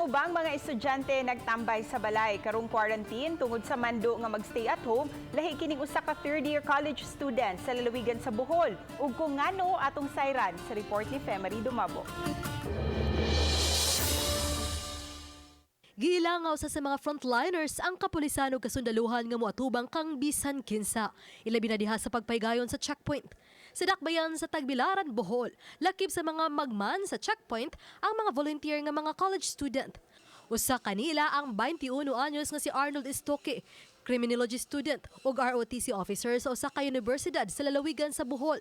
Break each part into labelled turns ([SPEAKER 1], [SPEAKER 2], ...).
[SPEAKER 1] Ubang mga estudyante nagtambay sa balay karong quarantine tungod sa mando nga magstay at home, lahi kining usa ka third-year college student sa lalawigan sa Bohol. Ug kung ngano atong sayran sa report ni Femery Dumabo.
[SPEAKER 2] Giilangaw sa mga frontliners ang kapulisan ug kasundaluhan nga moatubang kang bisan kinsa. Ilabi na diha sa pagpaygayon sa checkpoint. Sa dakbayan sa Tagbilaran, Bohol, lakip sa mga magman sa checkpoint ang mga volunteer nga mga college student. Usa kanila ang 21 anyos nga si Arnold Estoque, criminology student ug ROTC officer sa usa ka universidad sa lalawigan sa Bohol.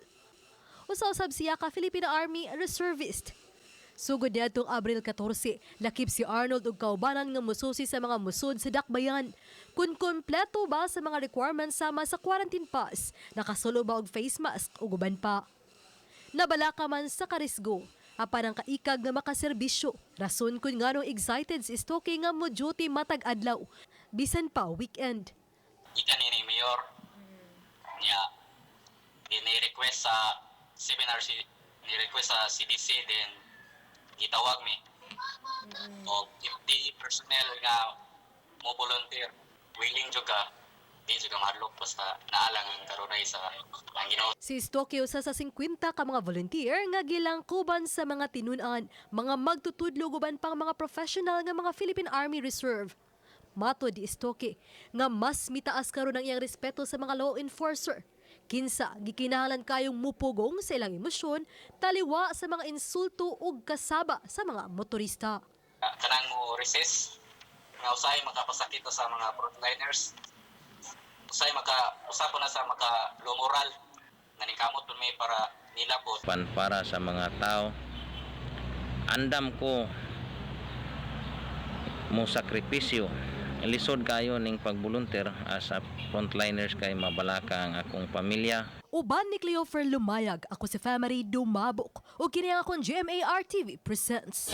[SPEAKER 2] Usa-usab siya ka Filipino Army reservist. Sugod niadtong Abril 14, lakip si Arnold ug kaubanan nga mususi sa mga musod sa dakbayan. Kung kompleto ba sa mga requirements sama sa quarantine pass, nakasulo ba og face mask ug uban pa. Nabalaka man sa karisgo, apan ang kaikag nga makaserbisyo. Rason kun nganong excited si Estoque nga mo duty matag adlaw, bisan pa weekend.
[SPEAKER 3] Ika ni Mayor niya ni-request sa seminar ni-request sa CDC then gitawag mi o 50 personnel nga mo volunteer willing juga di juga madlok basta naalang ang karunay sa ang Ginoo.
[SPEAKER 2] Si Estoque usa sa 50 ka mga volunteer nga gilangkuban sa mga tinun-an, mga magtutudlo uban pang mga professional nga mga Philippine Army Reserve. Mato di Estoque nga mas mitaas karon ang iyang respeto sa mga law enforcer. Kinsa gikinahanglan kayong mupugong sa ilang emosyon, taliwa sa mga insulto ug kasaba sa mga motorista.
[SPEAKER 3] Kanang mo resist nga usay makapasakit sa mga frontliners. Usapo na sa maka low moral nga nikamot pud may para nilabot.
[SPEAKER 4] Para sa mga tao, andam ko mo sakripisyo. Lisod kayo ning pagbolunteer as a frontliners kay mabalaka ang akong pamilya.
[SPEAKER 2] Uban ni Cleofer Lumayag, ako si Femery Dumabok. O kini ang akong GMA RTV presents.